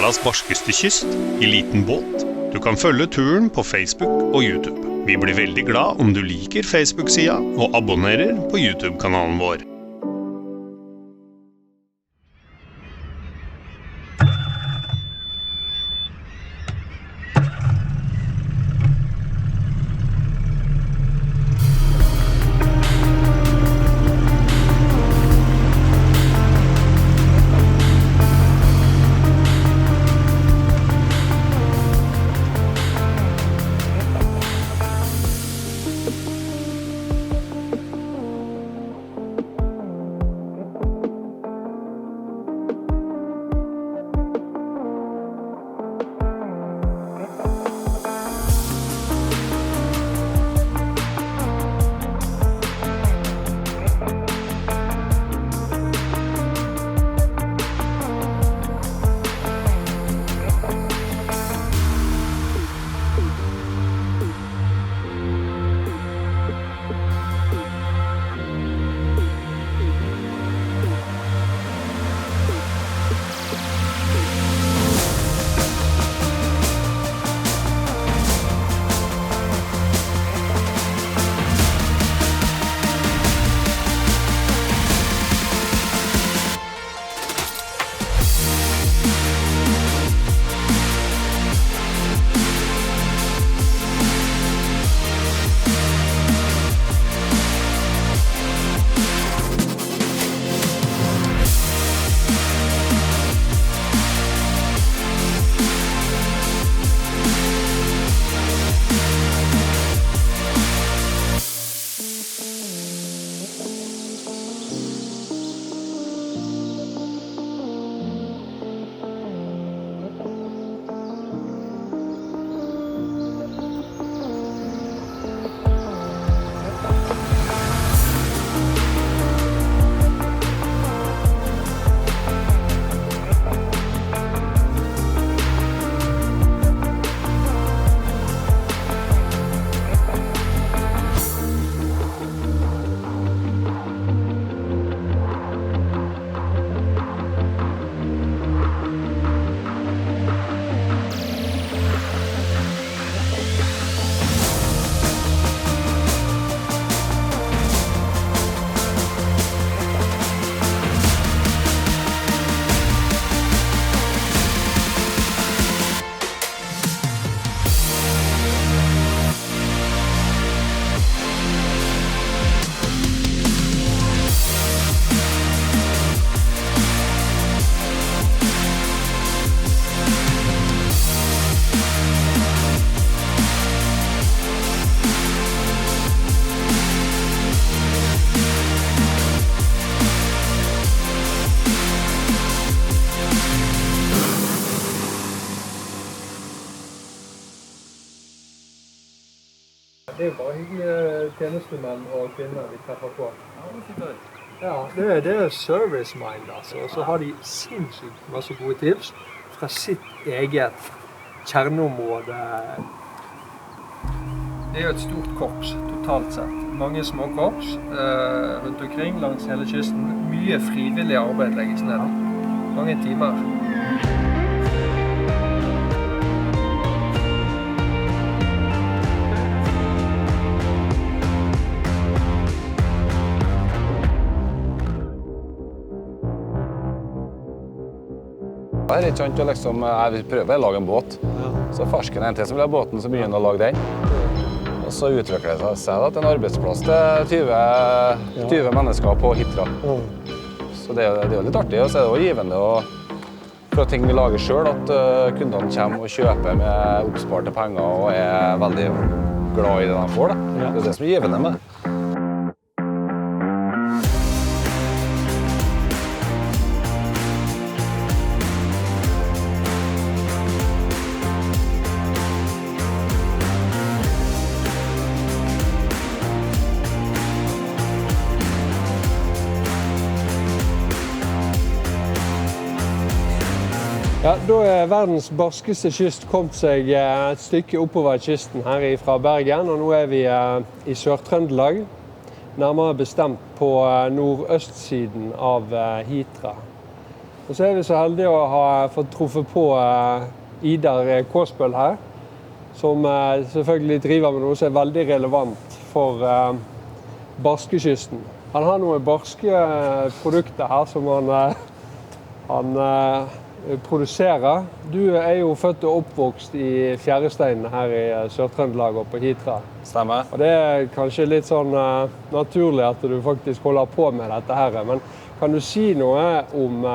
Europas barskeste kyst I liten båt. Du kan følge turen på Facebook og YouTube. Vi blir veldig glad om du liker Facebook-sida og abonnerer på YouTube-kanalen vår. Det jo bare hyggelige tjenestemenn og kvinner vi treffer på. Ja, det service mind, altså. Og så har de sinnssykt masse gode tips fra sitt eget kjerneområde. Det jo et stort korps, totalt sett. Mange små korps rundt omkring langs hele kysten. Mye frivillig arbeid legges ned. Mange timer. Det er ikke sant å liksom, jeg prøver å lage en båt. Så farsken en til som vil ha båten, så begynner å lage den. Og så utvikler det seg til en arbeidsplass til 20 mennesker på Hitra. Så det er jo litt artig, og så er det også givende fra ting vi lager selv, at kundene kommer og kjøper med oppsparte penger og er veldig glad i det de får. Det er det som er givende med det. Ja, da er verdens barskeste kyst kommet seg et stykke oppover kysten her fra Bergen, og nå er vi i Sør-Trøndelag, nærmere bestemt på nordøstsiden av Hitra. Og så vi så heldige å ha fått truffet på Idar Kåsbøl her, som selvfølgelig driver med noe som veldig relevant for barskekysten. Han har noen barske produkter her som han produserer. Du jo født og oppvokst i Fjæresteinen her i Sør-Trøndelag og på Hitra. Stemmer. Og det kanskje litt sånn naturlig at du faktisk holder på med dette her. Men kan du si noe om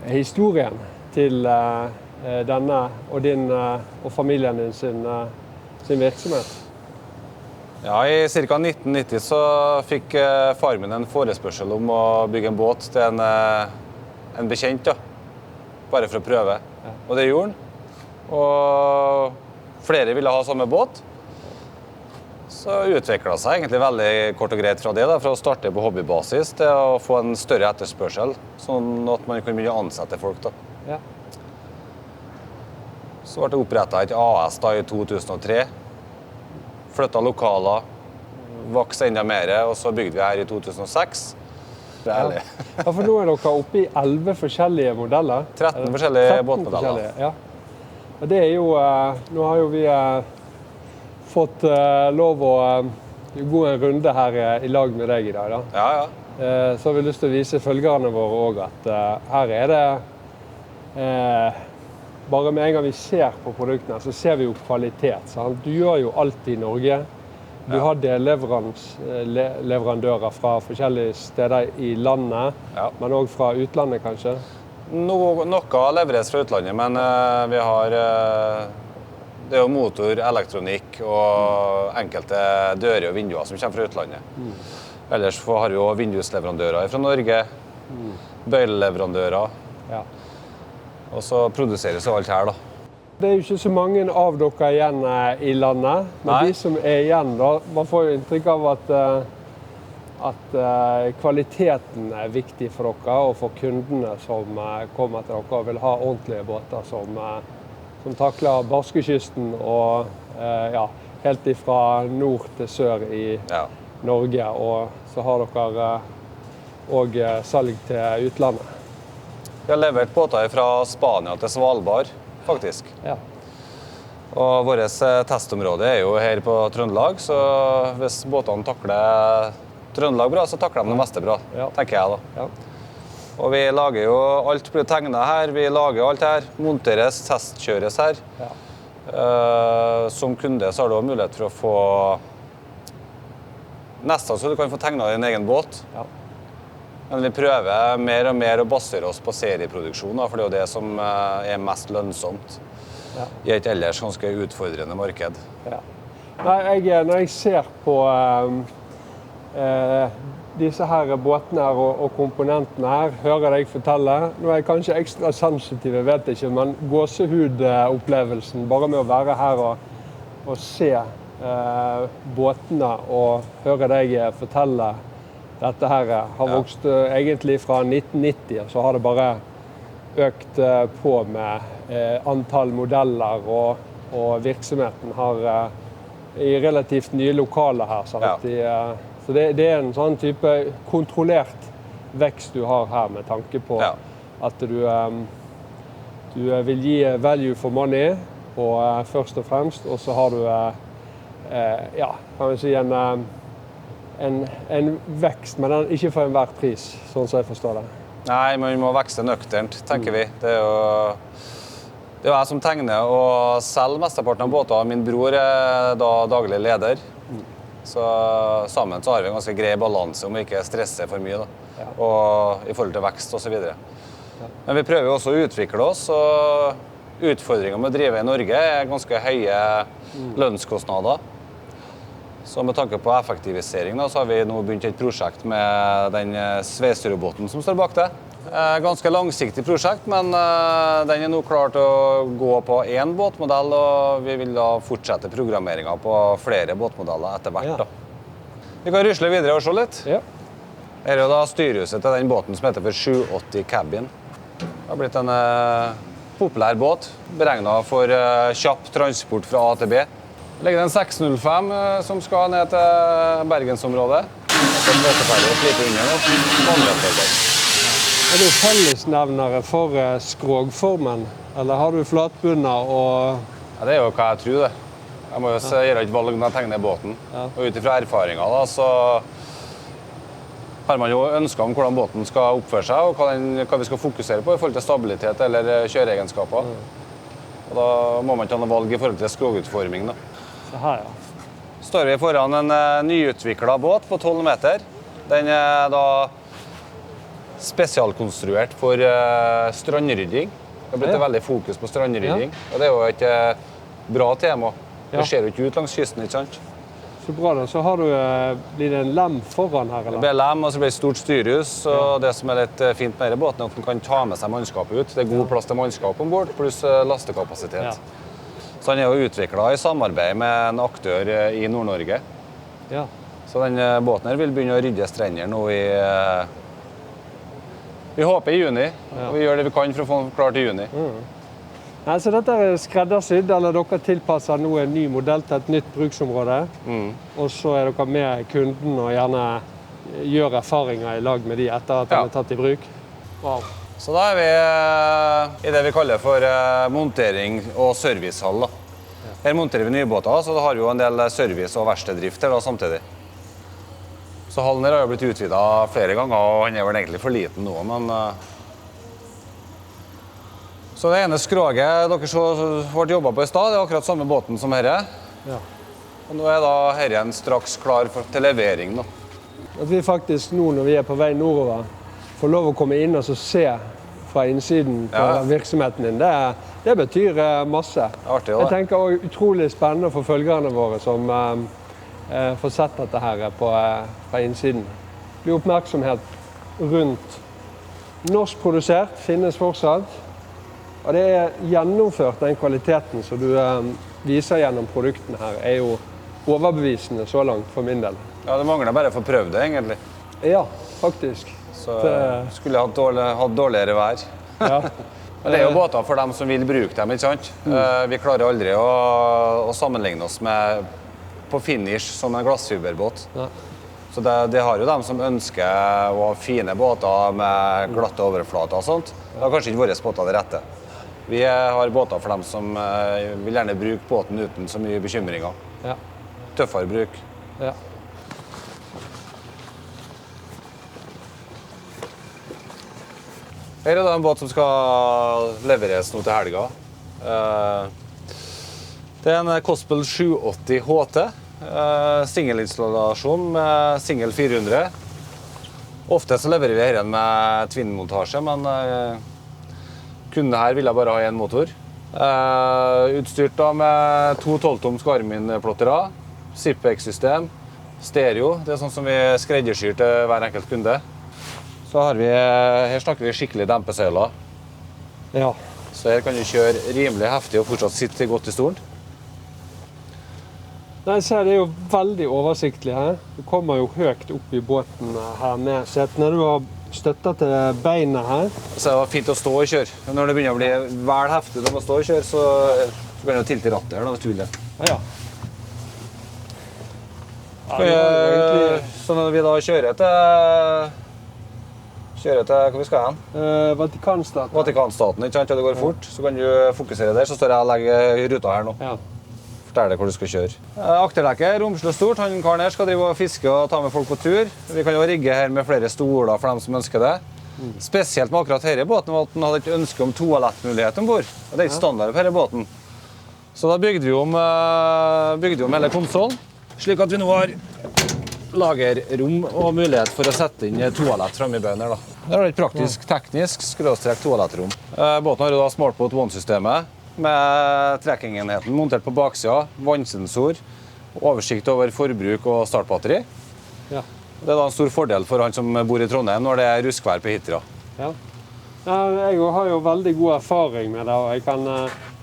historien til denne og din og familien din sin virksomhet? Ja, i ca. 1990 så fikk far min en forespørsel om å bygge en båt til en bekjent, da. Bare for å prøve. Ja. Og det gjorde han. Og flere ville ha samme båt. Så utviklet det seg egentlig veldig kort og greit fra det, da, fra å starte på hobbybasis til å få en større etterspørsel, sånn at man kunne begynne å ansette folk. Da. Ja. Så ble det opprettet et AS da, i 2003. Flyttet lokaler, vokste enda mer, og så bygde vi her i 2006. Ja, for nå dere oppe i 11 forskjellige modeller. 13 forskjellige båtmodeller. Ja. Og det jo, nå har jo vi fått lov å gå en runde her i lag med deg i dag. Da. Ja, ja. Så har vi lyst til å vise følgerne våre også at her det, bare med en gang vi ser på produktene, så ser vi jo kvalitet. Sant? Du gjør jo alt i Norge. Du har delleverandører fra forskjellige steder i landet, men også fra utlandet kanskje? Noe leveres fra utlandet, men vi har det jo motor, elektronikk og enkelte dører og vinduer som kommer fra utlandet. Ellers har vi jo vindusleverandører fra Norge, bøyleleverandører, og så produseres jo alt her da. Det jo ikke så mange av dere igjen i landet, men de som igjen, da, man får jo inntrykk av at kvaliteten viktig for dere og for kundene som kommer til dere og vil ha ordentlige båter som takler barskekysten og helt ifra nord til sør i Norge, og så har dere også salg til utlandet. Vi har levert båter fra Spania til Svalbard, faktisk. Ja. Og vårt testområde jo her på Trøndelag, så hvis båtene takler Trøndelag bra, så takler de det meste bra, tenker jeg da. Ja. Og vi lager jo, alt blir tegnet her, vi lager alt her, monteres, testkjøres her. Ja. Som kunde så har du også mulighet for å få nesten så du kan få tegnet din egen båt. Ja. Men vi prøver mer og mer å basere oss på serieproduksjon, for det jo det som mest lønnsomt i et ellers ganske utfordrende marked. Ja. Nei, når jeg ser på disse her båtene her og komponentene her, hører deg fortelle, nå jeg kanskje ekstra sensitiv, jeg vet ikke, men gåsehudopplevelsen, bare med å være her og se båtene og høre deg fortelle dette her har vokst egentlig fra 1990, så har det bare økt på med antall modeller, og virksomheten har i relativt nye lokaler her. Sant? Så det en sånn type kontrollert vekst du har her, med tanke på at du vil gi value for money, og først og fremst, og så har du kan vi si en vekst, men den ikke for enhver pris, sånn som jeg forstår det. Nei, man må vekste nøkternt, tenker vi. Det jo jeg som tegner og selger mesteparten av båter. Min bror da daglig leder. Så sammen så har vi en ganske grei balanse om å ikke stresse for mye, da. Og i forhold til vekst og så videre. Men vi prøver også å utvikle oss, og utfordringen med å drive i Norge ganske høye lønnskostnader. Så med tanke på effektivisering da, så har vi nå begynt et prosjekt med den sveiseroboten som står bak det. Ganske langsiktig prosjekt, men den nå klar til å gå på én båtmodell, og vi vil da fortsette programmeringen på flere båtmodeller etter hvert. Da. Vi kan rusle videre og se litt. Ja. Her jo da styrhuset til den båten som heter for 780 Cabin. Det har blitt en populær båt, beregnet for kjapp transport fra A til B. Det ligger en 605 som skal ned til Bergensområdet. Det er ferdig å slipe under nå. Er det fellesnevnere for skrogformen? Eller har du flatbunner og... Ja, det er jo hva jeg tror det. Jeg må jo gjøre et valg når jeg tegner båten. Og ut ifra erfaringer da, så har man jo ønsker om hvordan båten skal oppføre seg, og hva vi skal fokusere på i forhold til stabilitet eller kjøreegenskaper. Og da må man ta noen valg i forhold til skrogutforming da. Så her, ja. Står vi foran en nyutviklet båt på 12 meter. Den er da spesialkonstruert for strandrydding. Det har blitt et veldig fokus på strandrydding, og det er jo et bra tema. Det ser jo ikke ut langs kysten, ikke sant? Så bra da. Så blir det en lem foran her, eller? Det blir lem, og så blir det et stort styrhus, og det som er litt fint med denne båten er at den kan ta med seg mannskapet ut. Det er god plass til mannskap ombord, pluss lastekapasitet. Så den er jo utviklet i samarbeid med en aktør i Nord-Norge. Ja. Så den båten her vil begynne å rydde strender nå vi håper i juni, og vi gjør det vi kan for å få den klar til juni. Nei, så dette er skreddersydd, eller dere tilpasser nå en ny modell til et nytt bruksområde. Og så er dere med kunden og gjerne gjør erfaringer i lag med de etter at den er tatt i bruk. Wow. Så da er vi i det vi kaller for montering og servicehall. Her monterer vi nye båter, så da har vi jo en del service- og verksteddrift her da, samtidig. Så hallen her har jo blitt utvidet flere ganger, og han er vel egentlig for liten nå, men... Så det ene skroget dere så ble jobbet på i stad, det er akkurat samme båten som herre. Og nå er da herren straks klar til levering da. At vi faktisk nå, når vi er på vei nordover, får lov å komme inn og så se fra innsiden på virksomheten din, det betyr masse. Artig, da. Jeg tenker også utrolig spennende for følgerne våre som får sett dette her fra innsiden. Det blir oppmerksomhet rundt norsk produsert, finnes fortsatt. Og det er gjennomført den kvaliteten som du viser gjennom produktene her, er jo overbevisende så langt for min del. Ja, det mangler bare å få prøvd det egentlig. Ja, faktisk. Så skulle jeg hatt dårligere vær. Men det er jo båter for dem som vil bruke dem, ikke sant? Vi klarer aldri å sammenligne oss med på finish som en glassfiberbåt. Så det har jo dem som ønsker å ha fine båter med glatte overflater og sånt. Det har kanskje ikke våre båter det rette. Vi har båter for dem som vil gjerne bruke båten uten så mye bekymringer. Tøffere bruk. Her er det en båt som skal leveres nå til helga. Det er en Kospel 780 HT. Singelinstallasjon med singel 400. Ofte så leverer vi her med twin-montasje, men kunden her ville bare ha en motor. Utstyrt da med 2 12-toms Garmin-plottere, Zippex-system, stereo. Det er sånn som vi skreddersyr til hver enkelt kunde. Så har her snakker vi skikkelig dempesøyler. Så her kan du kjøre rimelig heftig og fortsatt sitte godt i stolen. Nei, så det er jo veldig oversiktlig her. Du kommer jo høyt opp i båten her med setene. Du har støtter til beina her. Så det var fint å stå og kjøre. Når det begynner å bli vel heftig når man står og kjøre, så kan du tilte rattet her da, hvis du vil det. Så når vi da kjører til hvor vi skal hen? Vatikanstaten. Vatikanstaten, ikke sant? Det går fort, så kan du fokusere der. Så står jeg og legger ruta her nå. Fortell deg hvor du skal kjøre. Akterlekket, romslig og stort. Han karen her skal drive og fiske og ta med folk på tur. Vi kan jo rigge her med flere stoler for dem som ønsker det. Spesielt med akkurat denne båten var at den hadde et ønske om toalettmulighet ombord. Det er ikke standard på denne båten. Så da bygde vi om hele konsolen, slik at vi nå har lagerrom og mulighet for å sette inn toalett fremme i bøyen her. Det er et praktisk, teknisk toalettrom. Båten har jo da SmartBoat One-systemet med trekkingenheten montert på baksida, vannsensor, oversikt over forbruk og startbatteri. Det er da en stor fordel for han som bor i Trondheim når det er ruskvær på Hitra. Jeg har jo veldig god erfaring med det, og jeg kan...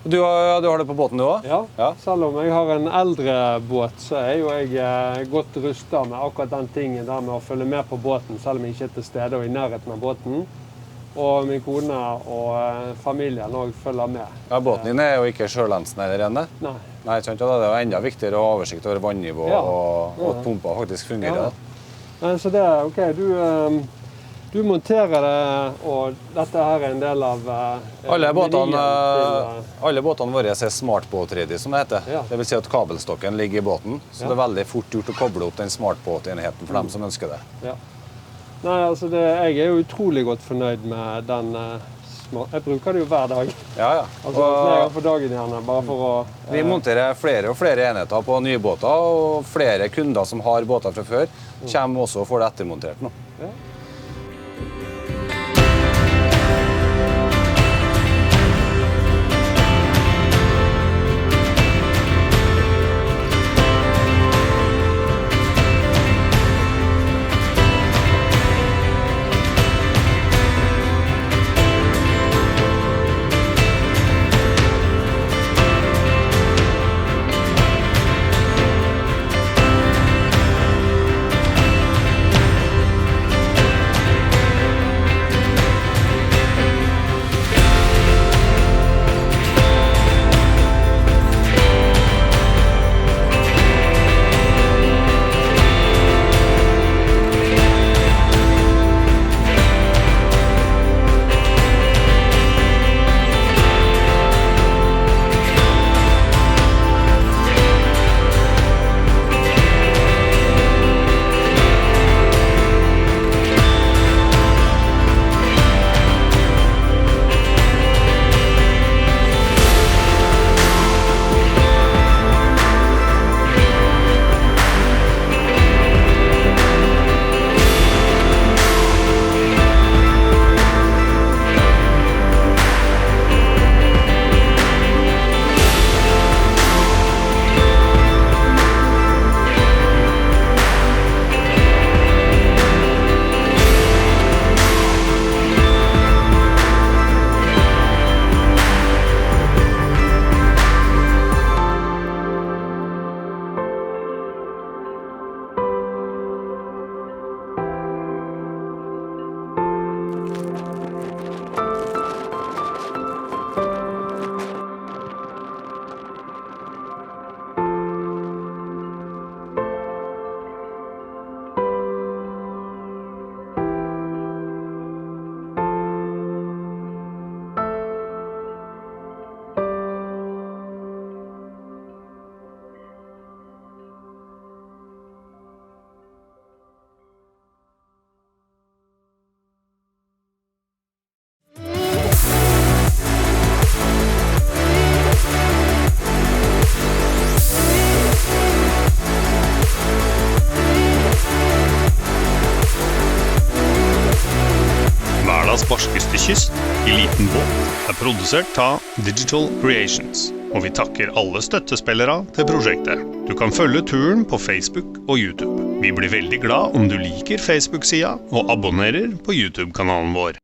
Du har det på båten du også? Ja, selv om jeg har en eldre båt, så er jo jeg godt rustet med akkurat den tingen der med å følge med på båten, selv om jeg ikke er til stede og i nærheten av båten. Og min kone og familien også følger med. Ja, båten din er jo ikke sjølensende eller enne? Nei. Nei, ikke sant? Da er det jo enda viktigere å ha oversikt over vannivå og at pumpa faktisk fungerer. Så det er ok, Du monterer det, og dette her er en del av Alle båtene til, våre er smartbåt-ready, som det heter. Ja. Det vil si at kabelstokken ligger i båten, så det er veldig fort gjort å koble opp den smartbåt-enheten for dem som ønsker det. Ja. Nei, altså jeg er jo utrolig godt fornøyd med den jeg bruker det jo hver dag. Ja. Altså flere ganger på dagen gjerne, bare for å... Vi monterer flere og flere enheter på nye båter, og flere kunder som har båter fra før, kommer også og får det ettermontert nå. Ja. Verdens barskeste kyst, i liten båt, er produsert av Digital Creations, og vi takker alle støttespillere til prosjektet. Du kan følge turen på Facebook og YouTube. Vi blir veldig glad om du liker Facebook-sida og abonnerer på YouTube-kanalen vår.